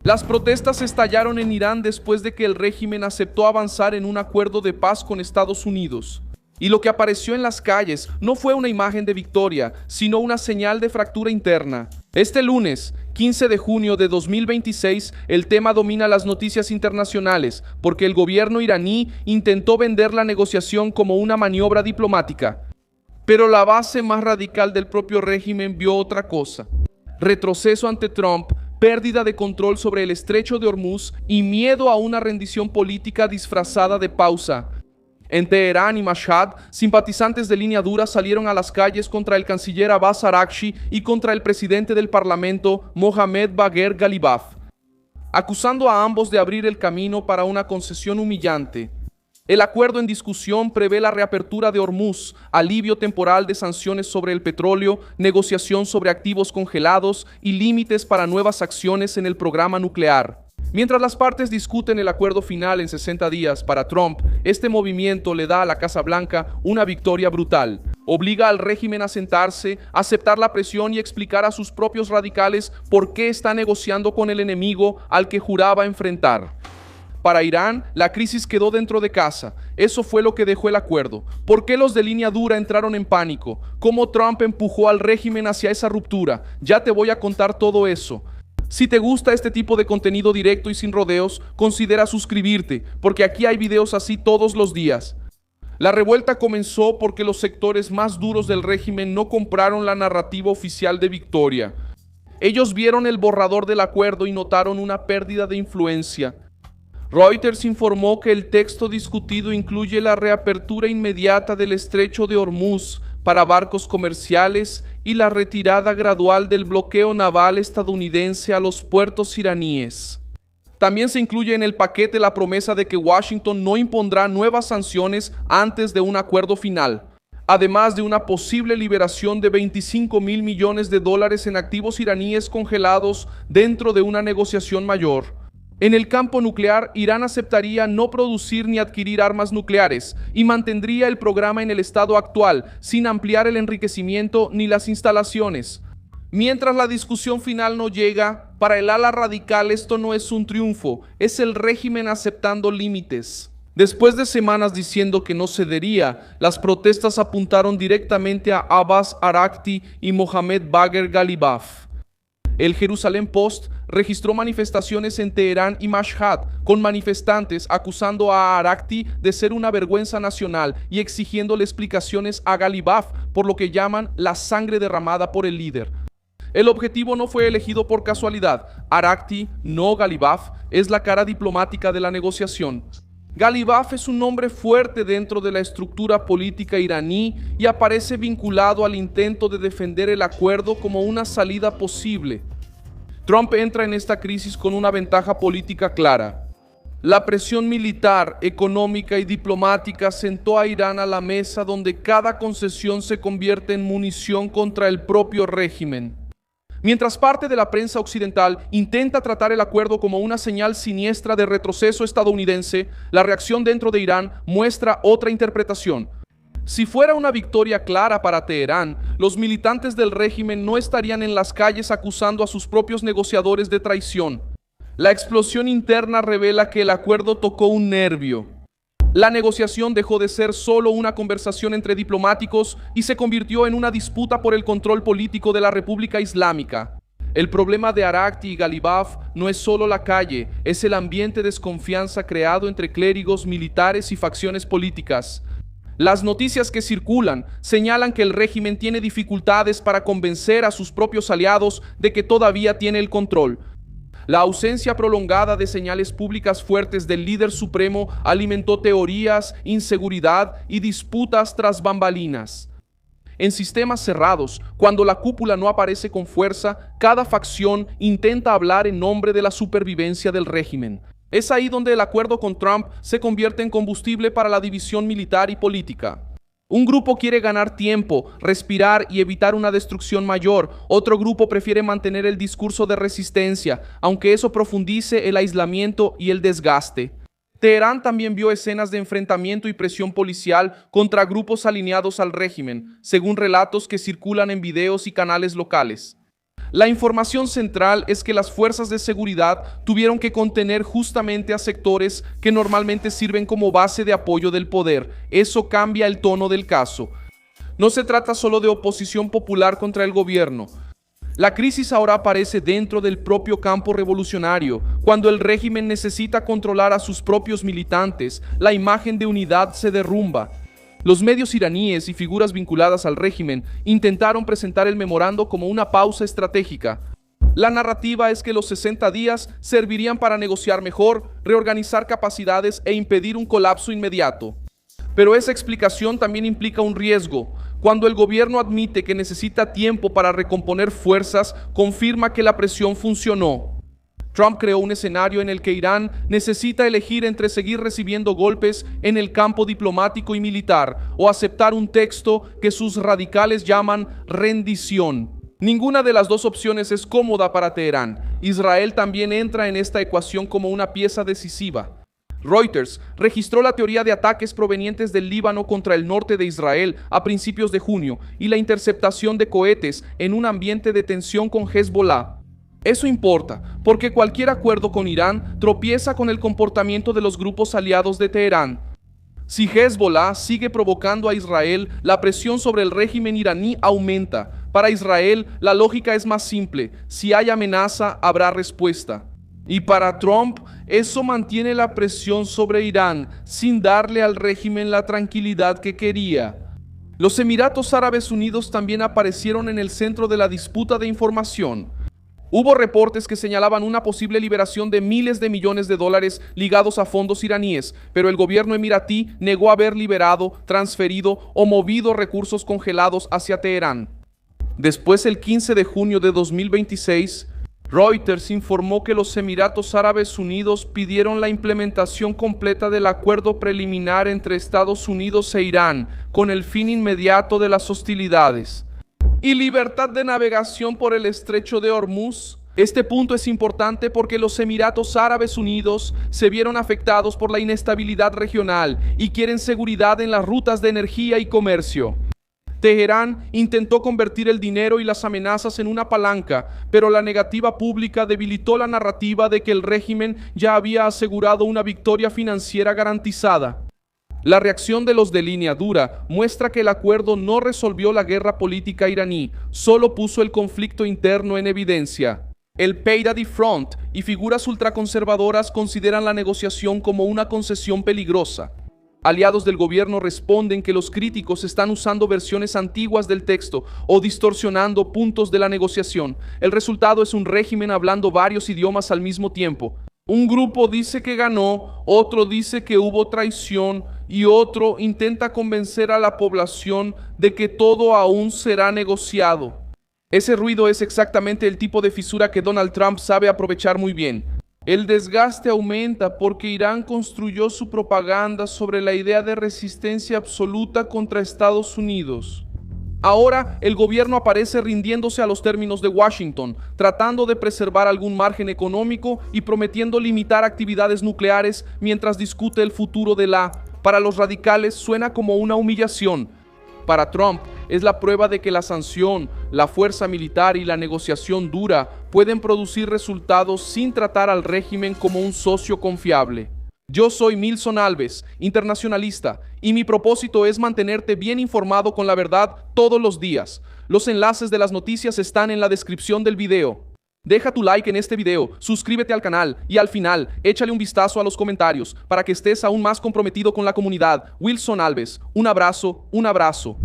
Las protestas estallaron en Irán después de que el régimen aceptó avanzar en un acuerdo de paz con Estados Unidos. Y lo que apareció en las calles no fue una imagen de victoria, sino una señal de fractura interna. Este lunes, 15 de junio de 2026, el tema domina las noticias internacionales porque el gobierno iraní intentó vender la negociación como una maniobra diplomática. Pero la base más radical del propio régimen vio otra cosa: retroceso ante Trump, pérdida de control sobre el estrecho de Hormuz y miedo a una rendición política disfrazada de pausa. En Teherán y Mashhad, simpatizantes de línea dura salieron a las calles contra el canciller Abbas Araghchi y contra el presidente del parlamento, Mohammad Bagher Ghalibaf, acusando a ambos de abrir el camino para una concesión humillante. El acuerdo en discusión prevé la reapertura de Hormuz, alivio temporal de sanciones sobre el petróleo, negociación sobre activos congelados y límites para nuevas acciones en el programa nuclear. Mientras las partes discuten el acuerdo final en 60 días, para Trump, este movimiento le da a la Casa Blanca una victoria brutal. Obliga al régimen a sentarse, aceptar la presión y explicar a sus propios radicales por qué está negociando con el enemigo al que juraba enfrentar. Para Irán, la crisis quedó dentro de casa. Eso fue lo que dejó el acuerdo. ¿Por qué los de línea dura entraron en pánico? ¿Cómo Trump empujó al régimen hacia esa ruptura? Ya te voy a contar todo eso. Si te gusta este tipo de contenido directo y sin rodeos, considera suscribirte, porque aquí hay videos así todos los días. La revuelta comenzó porque los sectores más duros del régimen no compraron la narrativa oficial de victoria. Ellos vieron el borrador del acuerdo y notaron una pérdida de influencia. Reuters informó que el texto discutido incluye la reapertura inmediata del estrecho de Hormuz para barcos comerciales y la retirada gradual del bloqueo naval estadounidense a los puertos iraníes. También se incluye en el paquete la promesa de que Washington no impondrá nuevas sanciones antes de un acuerdo final, además de una posible liberación de $25.000 millones en activos iraníes congelados dentro de una negociación mayor. En el campo nuclear, Irán aceptaría no producir ni adquirir armas nucleares y mantendría el programa en el estado actual, sin ampliar el enriquecimiento ni las instalaciones. Mientras la discusión final no llega, para el ala radical esto no es un triunfo, es el régimen aceptando límites. Después de semanas diciendo que no cedería, las protestas apuntaron directamente a Abbas Araghchi y Mohammad Bagher Ghalibaf. El Jerusalem Post registró manifestaciones en Teherán y Mashhad, con manifestantes acusando a Araghchi de ser una vergüenza nacional y exigiéndole explicaciones a Ghalibaf por lo que llaman la sangre derramada por el líder. El objetivo no fue elegido por casualidad. Araghchi, no Ghalibaf, es la cara diplomática de la negociación. Ghalibaf es un nombre fuerte dentro de la estructura política iraní y aparece vinculado al intento de defender el acuerdo como una salida posible. Trump entra en esta crisis con una ventaja política clara. La presión militar, económica y diplomática sentó a Irán a la mesa donde cada concesión se convierte en munición contra el propio régimen. Mientras parte de la prensa occidental intenta tratar el acuerdo como una señal siniestra de retroceso estadounidense, la reacción dentro de Irán muestra otra interpretación. Si fuera una victoria clara para Teherán, los militantes del régimen no estarían en las calles acusando a sus propios negociadores de traición. La explosión interna revela que el acuerdo tocó un nervio. La negociación dejó de ser solo una conversación entre diplomáticos y se convirtió en una disputa por el control político de la República Islámica. El problema de Araghchi y Ghalibaf no es solo la calle, es el ambiente de desconfianza creado entre clérigos, militares y facciones políticas. Las noticias que circulan señalan que el régimen tiene dificultades para convencer a sus propios aliados de que todavía tiene el control. La ausencia prolongada de señales públicas fuertes del líder supremo alimentó teorías, inseguridad y disputas tras bambalinas. En sistemas cerrados, cuando la cúpula no aparece con fuerza, cada facción intenta hablar en nombre de la supervivencia del régimen. Es ahí donde el acuerdo con Trump se convierte en combustible para la división militar y política. Un grupo quiere ganar tiempo, respirar y evitar una destrucción mayor. Otro grupo prefiere mantener el discurso de resistencia, aunque eso profundice el aislamiento y el desgaste. Teherán también vio escenas de enfrentamiento y presión policial contra grupos alineados al régimen, según relatos que circulan en videos y canales locales. La información central es que las fuerzas de seguridad tuvieron que contener justamente a sectores que normalmente sirven como base de apoyo del poder. Eso cambia el tono del caso. No se trata solo de oposición popular contra el gobierno. La crisis ahora aparece dentro del propio campo revolucionario. Cuando el régimen necesita controlar a sus propios militantes, la imagen de unidad se derrumba. Los medios iraníes y figuras vinculadas al régimen intentaron presentar el memorando como una pausa estratégica. La narrativa es que los 60 días servirían para negociar mejor, reorganizar capacidades e impedir un colapso inmediato. Pero esa explicación también implica un riesgo. Cuando el gobierno admite que necesita tiempo para recomponer fuerzas, confirma que la presión funcionó. Trump creó un escenario en el que Irán necesita elegir entre seguir recibiendo golpes en el campo diplomático y militar o aceptar un texto que sus radicales llaman rendición. Ninguna de las dos opciones es cómoda para Teherán. Israel también entra en esta ecuación como una pieza decisiva. Reuters registró la teoría de ataques provenientes del Líbano contra el norte de Israel a principios de junio y la interceptación de cohetes en un ambiente de tensión con Hezbollah. Eso importa, porque cualquier acuerdo con Irán tropieza con el comportamiento de los grupos aliados de Teherán. Si Hezbollah sigue provocando a Israel, la presión sobre el régimen iraní aumenta. Para Israel, la lógica es más simple: si hay amenaza, habrá respuesta. Y para Trump, eso mantiene la presión sobre Irán sin darle al régimen la tranquilidad que quería. Los Emiratos Árabes Unidos también aparecieron en el centro de la disputa de información. Hubo reportes que señalaban una posible liberación de miles de millones de dólares ligados a fondos iraníes, pero el gobierno emiratí negó haber liberado, transferido o movido recursos congelados hacia Teherán. Después, el 15 de junio de 2026, Reuters informó que los Emiratos Árabes Unidos pidieron la implementación completa del acuerdo preliminar entre Estados Unidos e Irán, con el fin inmediato de las hostilidades y libertad de navegación por el estrecho de Hormuz. Este punto es importante porque los Emiratos Árabes Unidos se vieron afectados por la inestabilidad regional y quieren seguridad en las rutas de energía y comercio. Teherán intentó convertir el dinero y las amenazas en una palanca, pero la negativa pública debilitó la narrativa de que el régimen ya había asegurado una victoria financiera garantizada. La reacción de los de línea dura muestra que el acuerdo no resolvió la guerra política iraní, solo puso el conflicto interno en evidencia. El Payadari Front y figuras ultraconservadoras consideran la negociación como una concesión peligrosa. Aliados del gobierno responden que los críticos están usando versiones antiguas del texto o distorsionando puntos de la negociación. El resultado es un régimen hablando varios idiomas al mismo tiempo. Un grupo dice que ganó, otro dice que hubo traición y otro intenta convencer a la población de que todo aún será negociado. Ese ruido es exactamente el tipo de fisura que Donald Trump sabe aprovechar muy bien. El desgaste aumenta porque Irán construyó su propaganda sobre la idea de resistencia absoluta contra Estados Unidos. Ahora el gobierno aparece rindiéndose a los términos de Washington, tratando de preservar algún margen económico y prometiendo limitar actividades nucleares mientras discute el futuro de Para los radicales suena como una humillación. Para Trump es la prueba de que la sanción, la fuerza militar y la negociación dura pueden producir resultados sin tratar al régimen como un socio confiable. Yo soy Milson Alves, internacionalista, y mi propósito es mantenerte bien informado con la verdad todos los días. Los enlaces de las noticias están en la descripción del video. Deja tu like en este video, suscríbete al canal y al final, échale un vistazo a los comentarios para que estés aún más comprometido con la comunidad. Wilson Alves, un abrazo, un abrazo.